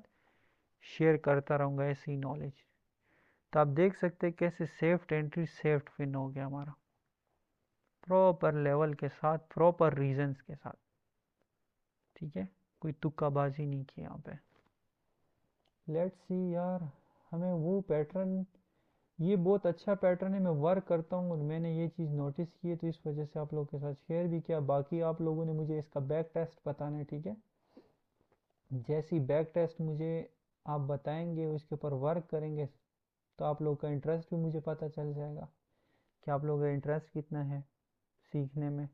शेयर करता रहूँगा ऐसी नॉलेज। तो आप देख सकते हैं कैसे सेफ्ट एंट्री सेफ्ट विन हो गया हमारा, प्रॉपर लेवल के साथ, प्रॉपर रीजंस के साथ, ठीक है। कोई तुक्काबाजी नहीं की यहाँ पे। लेट्स सी यार, हमें वो पैटर्न, ये बहुत अच्छा पैटर्न है, मैं वर्क करता हूँ और मैंने ये चीज़ नोटिस की है तो इस वजह से आप लोगों के साथ शेयर भी किया। बाकी आप लोगों ने मुझे इसका बैक टेस्ट बताना है, ठीक है। जैसी बैक टेस्ट मुझे आप बताएंगे उसके ऊपर वर्क करेंगे तो आप लोग का इंटरेस्ट भी मुझे पता चल जाएगा कि आप लोगों का इंटरेस्ट कितना है सीखने में।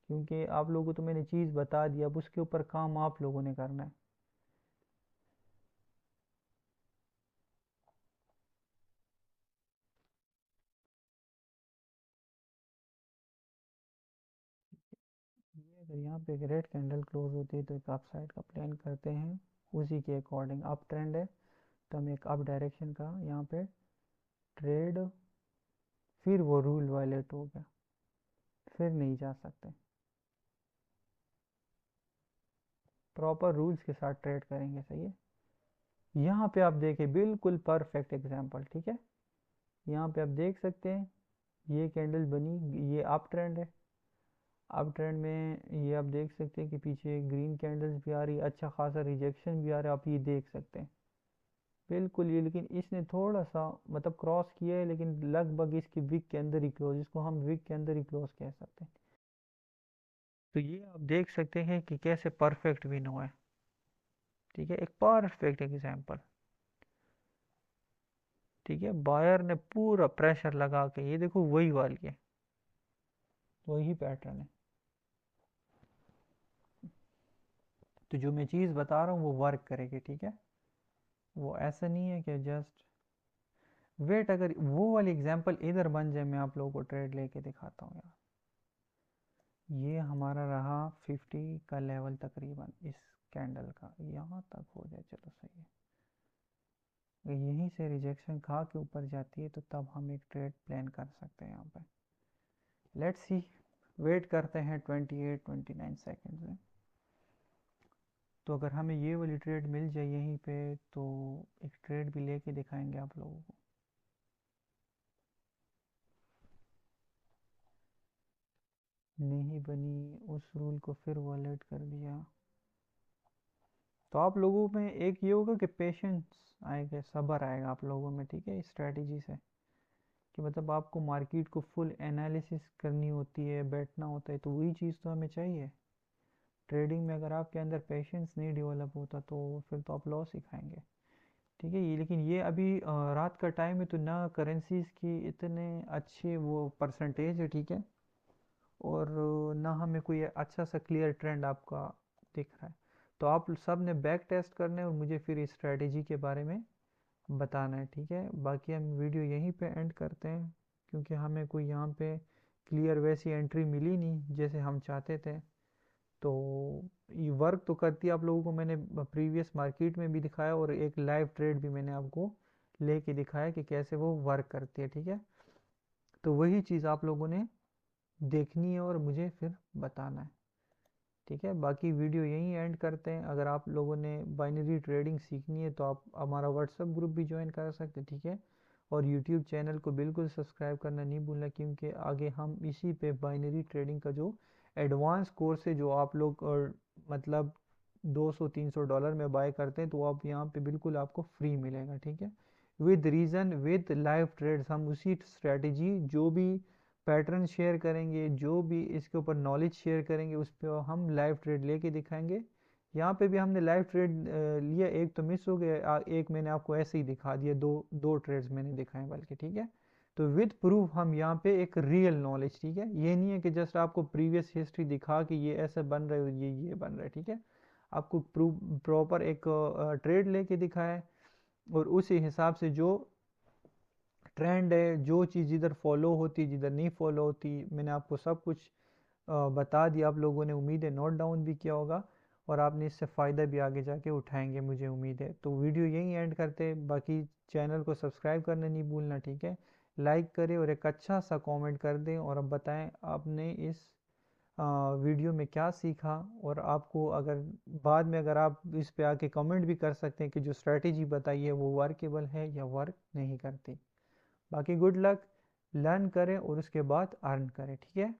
क्योंकि आप लोगों को तो मैंने चीज़ बता दी, अब उसके ऊपर काम आप लोगों ने करना है। ये अगर यहाँ पे एक रेड कैंडल क्लोज होती है तो एक अप साइड का प्लान करते हैं, उसी के अकॉर्डिंग अप ट्रेंड है तो हम एक अप डायरेक्शन का यहाँ पे ट्रेड, फिर वो रूल वायलेट हो गया, फिर नहीं जा सकते। प्रॉपर रूल्स के साथ ट्रेड करेंगे, सही है। यहाँ पे आप देखें बिल्कुल परफेक्ट एग्जांपल, ठीक है। यहाँ पे आप देख सकते हैं ये कैंडल बनी, ये अप ट्रेंड है। अप ट्रेंड में ये आप देख सकते हैं कि पीछे ग्रीन कैंडल्स भी आ रही है, अच्छा खासा रिजेक्शन भी आ रहा है, आप ये देख सकते हैं बिल्कुल ये। लेकिन इसने थोड़ा सा मतलब क्रॉस किया है, लेकिन लगभग इसकी विक के अंदर ही क्लोज, इसको हम विक के अंदर ही क्लोज कह सकते हैं। तो ये आप देख सकते हैं कि कैसे परफेक्ट विन हुआ है, ठीक है, एक परफेक्ट एग्जांपल। ठीक है, बायर ने पूरा प्रेशर लगा के, ये देखो वही वाली है, वही पैटर्न है। तो जो मैं चीज़ बता रहा हूँ वो वर्क करेगी, ठीक है, वो ऐसा नहीं है कि जस्ट वेट। अगर वो वाली एग्जांपल इधर बन जाए, मैं आप लोगों को ट्रेड लेके दिखाता हूँ यार। ये हमारा रहा 50 का लेवल तकरीबन, इस कैंडल का यहाँ तक हो जाए, चलो सही है। अगर यहीं से रिजेक्शन खा के ऊपर जाती है तो तब हम एक ट्रेड प्लान कर सकते हैं यहाँ पे। लेट्स सी, वेट करते हैं 28-29 सेकेंड में। तो अगर हमें ये वाली ट्रेड मिल जाए यहीं पे तो एक ट्रेड भी लेके दिखाएंगे आप लोगों को। नहीं बनी, उस रूल को फिर वॉलेट कर दिया। तो आप लोगों में एक ये होगा कि पेशेंस आएगा, सब्र आएगा आप लोगों में, ठीक है, इस स्ट्रैटेजी से, कि मतलब आपको मार्केट को फुल एनालिसिस करनी होती है, बैठना होता है, तो वही चीज़ तो हमें चाहिए ट्रेडिंग में। अगर आपके अंदर पेशेंस नहीं डेवलप होता तो फिर तो आप लॉस ही खाएंगे, ठीक है। ये लेकिन ये अभी रात का टाइम है, तो ना करेंसीज की इतने अच्छे वो परसेंटेज है, ठीक है, और ना हमें कोई अच्छा सा क्लियर ट्रेंड आपका दिख रहा है। तो आप सब ने बैक टेस्ट करना है और मुझे फिर इस स्ट्रेटेजी के बारे में बताना है, ठीक है। बाकी हम वीडियो यहीं पे एंड करते हैं, क्योंकि हमें कोई यहाँ पे क्लियर वैसी एंट्री मिली नहीं जैसे हम चाहते थे। तो ये वर्क तो करती है, आप लोगों को मैंने प्रीवियस मार्केट में भी दिखाया और एक लाइव ट्रेड भी मैंने आपको लेके दिखाया कि कैसे वो वर्क करती है, ठीक है। तो वही चीज़ आप लोगों ने देखनी है और मुझे फिर बताना है, ठीक है। बाकी वीडियो यहीं एंड करते हैं। अगर आप लोगों ने बाइनरी ट्रेडिंग सीखनी है तो आप हमारा व्हाट्सएप ग्रुप भी ज्वाइन कर सकते हैं, ठीक है। और यूट्यूब चैनल को बिल्कुल सब्सक्राइब करना नहीं भूलना, क्योंकि आगे हम इसी पे बाइनरी ट्रेडिंग का जो एडवांस कोर्स है, जो आप लोग मतलब $200-300 में बाय करते हैं, तो आप यहाँ पे बिल्कुल आपको फ्री मिलेगा, ठीक है, with reason, with live trades. हम उसी स्ट्रैटेजी, जो भी पैटर्न शेयर करेंगे, जो भी इसके ऊपर नॉलेज शेयर करेंगे, उस पर हम लाइव ट्रेड लेके दिखाएंगे। यहाँ पे भी हमने लाइव ट्रेड लिया, एक तो मिस हो गया, एक मैंने आपको ऐसे ही दिखा दिया, दो दो ट्रेड्स मैंने दिखाए बल्कि, ठीक है। तो विद प्रूफ हम यहाँ पे एक रियल नॉलेज, ठीक है, ये नहीं है कि जस्ट आपको प्रीवियस हिस्ट्री दिखा कि ये ऐसे बन रहा है, ये बन रहा है, ठीक है। आपको प्रूफ प्रॉपर एक ट्रेड लेके दिखाया है, और उसी हिसाब से जो ट्रेंड है, जो चीज़ जिधर फॉलो होती, जिधर नहीं फॉलो होती, मैंने आपको सब कुछ बता दिया। आप लोगों ने, उम्मीद है, नोट डाउन भी किया होगा और आपने इससे फ़ायदा भी आगे जाके उठाएंगे, मुझे उम्मीद है। तो वीडियो यहीं एंड करते हैं। बाकी चैनल को सब्सक्राइब करना नहीं भूलना, ठीक है, लाइक करें और एक अच्छा सा कमेंट कर दें, और अब बताएं आपने इस वीडियो में क्या सीखा। और आपको अगर बाद में, अगर आप इस पे आके कमेंट भी कर सकते हैं कि जो स्ट्रेटेजी बताई है वो वर्केबल है या वर्क नहीं करती। बाकी गुड लक, लर्न करें और उसके बाद अर्न करें, ठीक है।